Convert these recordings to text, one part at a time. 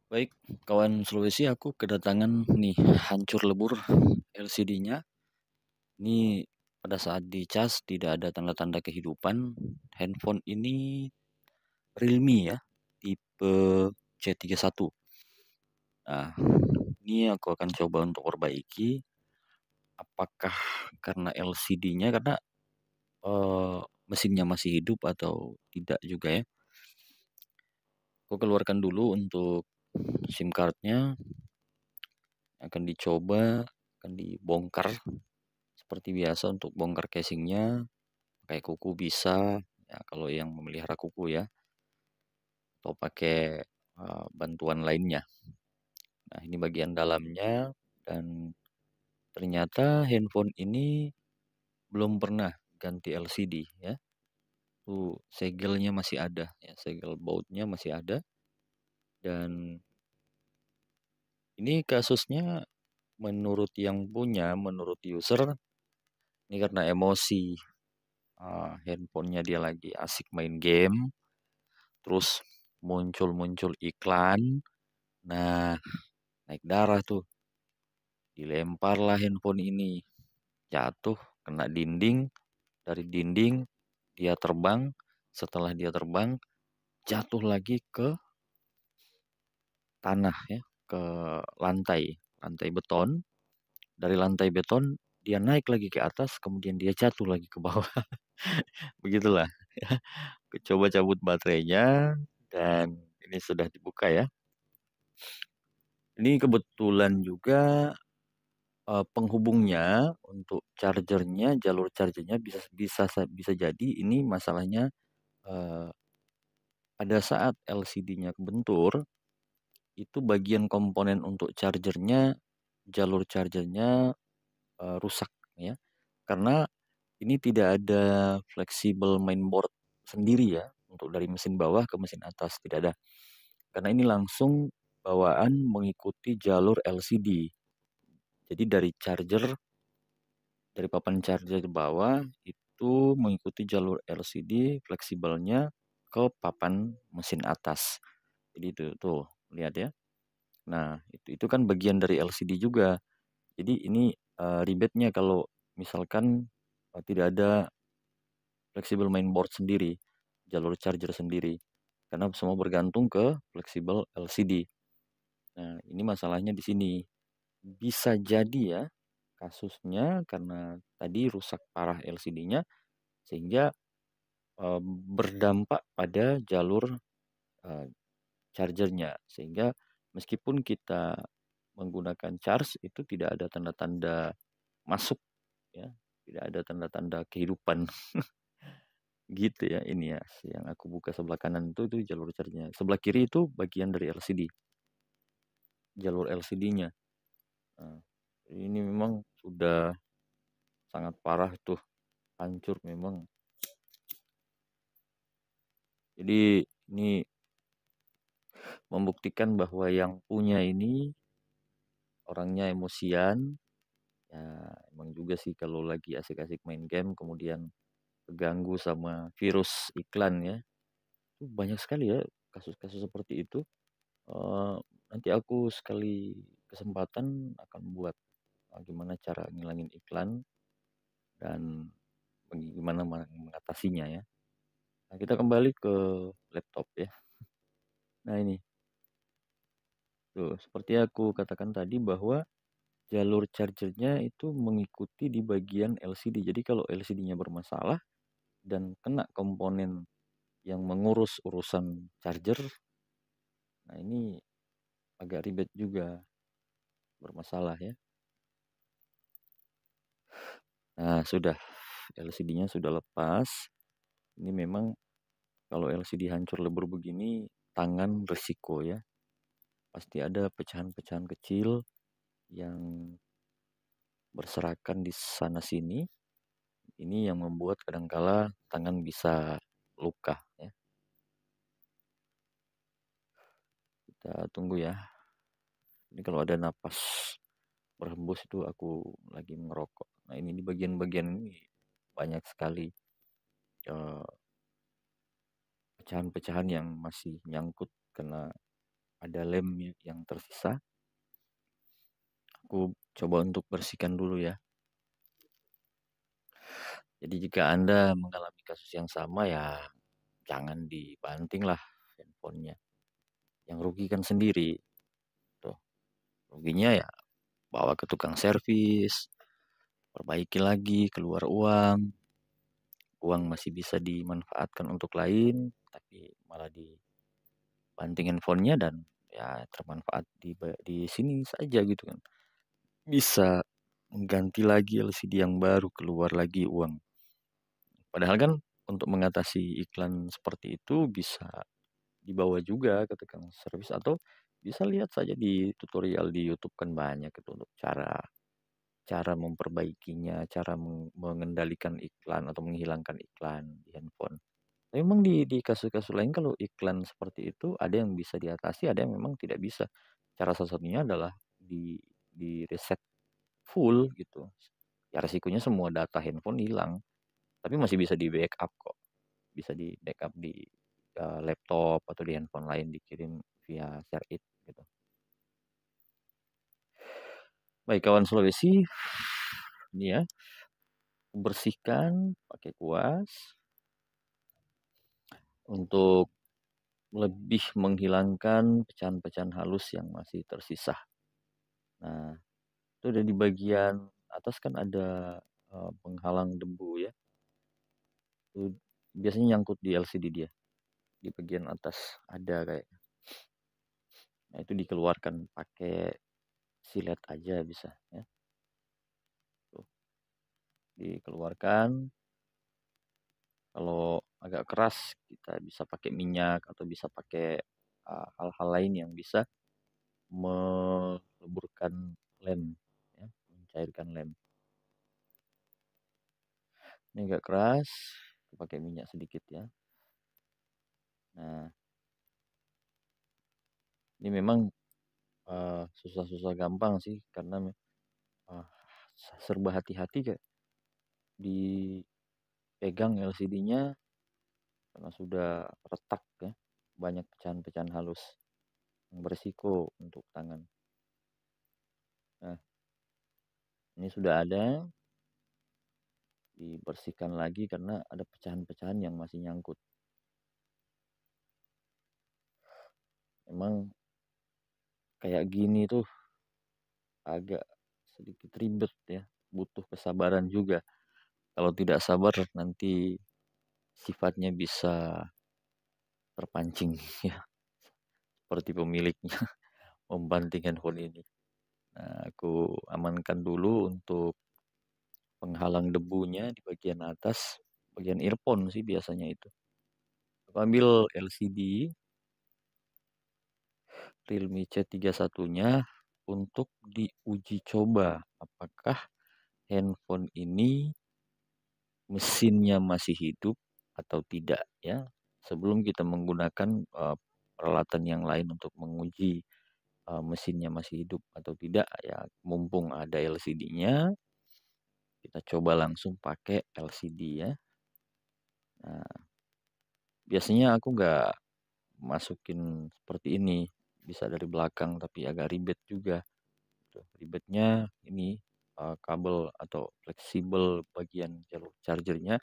Baik, kawan Sulawesi, aku kedatangan nih hancur lebur LCD-nya. Ini pada saat dicas tidak ada tanda-tanda kehidupan. Handphone ini Realme ya, tipe C31. Nah, ini aku akan coba untuk perbaiki. Apakah karena LCD-nya karena eh, mesinnya masih hidup atau tidak juga ya. Aku keluarkan dulu untuk SIM cardnya, akan dicoba, akan dibongkar. Seperti biasa untuk bongkar casingnya, pakai kuku bisa, ya kalau yang memelihara kuku ya, atau pakai bantuan lainnya. Nah ini bagian dalamnya, dan ternyata handphone ini belum pernah ganti LCD ya. Tuh segelnya masih ada, ya segel bautnya masih ada, dan ini kasusnya menurut yang punya, menurut user, ini karena emosi. Handphonenya dia lagi asik main game, terus muncul-muncul iklan. Nah, naik darah tuh. Dilemparlah handphone ini. Jatuh, kena dinding. Dari dinding, dia terbang. Setelah dia terbang, jatuh lagi ke tanah ya. Ke lantai. Lantai beton. Dari lantai beton, dia naik lagi ke atas. Kemudian dia jatuh lagi ke bawah. Begitulah. Aku coba cabut baterainya. Dan ini sudah dibuka ya. Ini kebetulan juga penghubungnya untuk chargernya, jalur chargernya bisa bisa bisa jadi ini masalahnya eh, pada saat LCD-nya kebentur, itu bagian komponen untuk chargernya, jalur chargernya rusak ya. Karena ini tidak ada fleksibel mainboard sendiri ya, untuk dari mesin bawah ke mesin atas tidak ada. Karena ini langsung bawaan mengikuti jalur LCD. Jadi dari papan charger ke bawah itu mengikuti jalur LCD fleksibelnya ke papan mesin atas. Jadi itu tuh lihat ya. Nah, itu kan bagian dari LCD juga. Jadi ini ribetnya kalau misalkan tidak ada fleksibel mainboard sendiri, jalur charger sendiri. Karena semua bergantung ke fleksibel LCD. Nah, ini masalahnya di sini. Bisa jadi ya kasusnya karena tadi rusak parah LCD-nya, sehingga berdampak pada jalur eh, chargernya, sehingga meskipun kita menggunakan charge itu tidak ada tanda-tanda masuk ya, tidak ada tanda-tanda kehidupan. Gitu ya. Ini ya yang aku buka sebelah kanan itu jalur chargernya, sebelah kiri itu bagian dari LCD, jalur LCD-nya. Nah, ini memang sudah sangat parah tuh, hancur memang. Jadi ini membuktikan bahwa yang punya ini orangnya emosian. Ya, emang juga sih kalau lagi asik-asik main game kemudian keganggu sama virus iklan ya. Itu banyak sekali ya kasus-kasus seperti itu. Eh, Nanti aku sekali kesempatan akan buat gimana cara ngilangin iklan dan bagaimana mengatasinya ya. Nah, kita kembali ke laptop ya. Nah, ini tuh seperti aku katakan tadi bahwa jalur chargernya itu mengikuti di bagian LCD. Jadi kalau LCD-nya bermasalah dan kena komponen yang mengurus urusan charger, nah ini agak ribet juga, bermasalah ya. Nah, sudah LCD-nya sudah lepas. Ini memang kalau LCD hancur lebur begini, tangan resiko ya. Pasti ada pecahan-pecahan kecil yang berserakan di sana sini. Ini yang membuat kadangkala tangan bisa luka ya. Kita tunggu ya. Ini kalau ada napas berhembus itu aku lagi ngerokok. Nah, ini di bagian-bagian ini banyak sekali eh, pecahan-pecahan yang masih nyangkut kena ada lem yang tersisa. Aku coba untuk bersihkan dulu ya. Jadi jika Anda mengalami kasus yang sama ya jangan dibanting lah handphonenya. Yang rugi kan sendiri. Tuh, ruginya ya bawa ke tukang servis, perbaiki lagi, keluar uang. Uang masih bisa dimanfaatkan untuk lain, tapi malah dibanting handphonenya dan ya termanfaat di sini saja gitu kan. Bisa mengganti lagi LCD yang baru, keluar lagi uang. Padahal kan untuk mengatasi iklan seperti itu bisa dibawa juga ke tukang servis atau bisa lihat saja di tutorial di YouTube kan banyak itu untuk cara cara memperbaikinya, cara mengendalikan iklan atau menghilangkan iklan di handphone. Tapi memang di kasus-kasus lain kalau iklan seperti itu ada yang bisa diatasi, ada yang memang tidak bisa. Cara salah satunya adalah di reset full gitu. Ya resikonya semua data handphone hilang, tapi masih bisa di backup kok. Bisa di backup di laptop atau di handphone lain dikirim via share it gitu. Baik kawan Sulawesi, ini ya bersihkan pakai kuas untuk lebih menghilangkan pecahan-pecahan halus yang masih tersisa. Nah, itu ada di bagian atas kan ada penghalang debu ya. Itu biasanya nyangkut di LCD dia. Di bagian atas ada kayak. Nah, itu dikeluarkan pakai silet aja bisa ya. Tuh, dikeluarkan. Kalau agak keras kita bisa pakai minyak atau bisa pakai hal-hal lain yang bisa meleburkan lem ya, mencairkan lem. Ini agak keras, pakai minyak sedikit ya. Nah, ini memang susah-susah gampang sih karena uh, serba hati-hati kayak dipegang LCD-nya karena sudah retak ya, banyak pecahan-pecahan halus yang berisiko untuk tangan. Nah, ini sudah ada, dibersihkan lagi karena ada pecahan-pecahan yang masih nyangkut. Emang kayak gini tuh agak sedikit ribet ya, butuh kesabaran juga. Kalau tidak sabar nanti sifatnya bisa terpancing ya, seperti pemiliknya membanting handphone ini. Nah, aku amankan dulu untuk penghalang debunya di bagian atas, bagian earphone sih biasanya itu. Aku ambil LCD Realme C31-nya untuk diuji coba apakah handphone ini mesinnya masih hidup atau tidak ya. Sebelum kita menggunakan peralatan yang lain untuk menguji mesinnya masih hidup atau tidak ya, mumpung ada LCD-nya kita coba langsung pakai LCD ya. Nah, biasanya aku nggak masukin seperti ini, bisa dari belakang tapi agak ribet juga. Ribetnya ini kabel atau fleksibel bagian jalur chargernya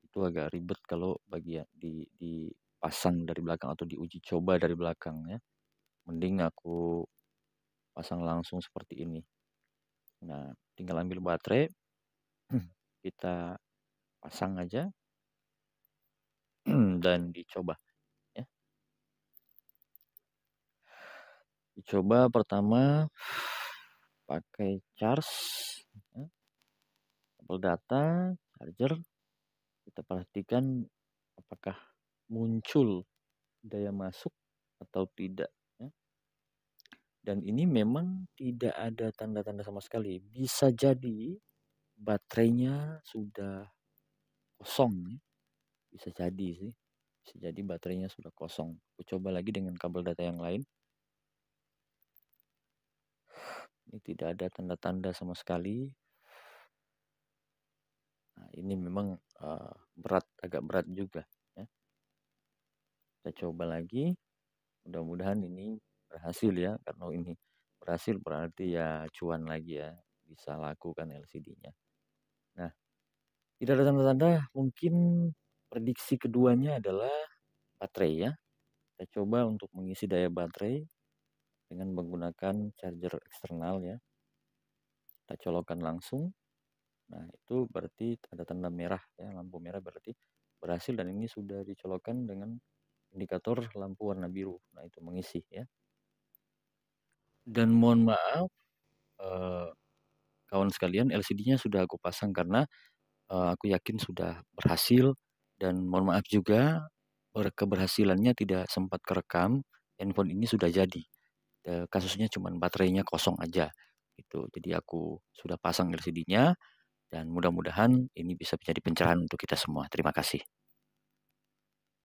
itu agak ribet kalau bagian dipasang dari belakang atau diuji coba dari belakang ya. Mending aku pasang langsung seperti ini. Nah, tinggal ambil baterai, kita pasang aja dan dicoba ya. Dicoba pertama pakai charge ya, kabel data, charger, kita perhatikan apakah muncul daya masuk atau tidak ya. Dan ini memang tidak ada tanda-tanda sama sekali. Bisa jadi baterainya sudah kosong ya. Bisa jadi sih. Bisa jadi baterainya sudah kosong. Aku coba lagi dengan kabel data yang lain. Ini tidak ada tanda-tanda sama sekali. Nah, ini memang agak berat juga ya. Kita coba lagi. Mudah-mudahan ini berhasil ya, kalau ini berhasil berarti ya cuan lagi ya, bisa laku kan LCD-nya. Nah, tidak ada tanda-tanda, mungkin prediksi keduanya adalah baterai ya. Kita coba untuk mengisi daya baterai dengan menggunakan charger eksternal ya. Kita colokkan langsung. Nah, itu berarti ada tanda merah ya, lampu merah berarti berhasil, dan ini sudah dicolokkan dengan indikator lampu warna biru. Nah, itu mengisi ya. Dan mohon maaf, eh, kawan sekalian, LCD-nya sudah aku pasang karena aku yakin sudah berhasil, dan mohon maaf juga keberhasilannya tidak sempat kerekam. Handphone ini sudah jadi. Kasusnya cuma baterainya kosong aja gitu. Jadi aku sudah pasang LCD-nya, dan mudah-mudahan ini bisa menjadi pencerahan untuk kita semua. Terima kasih.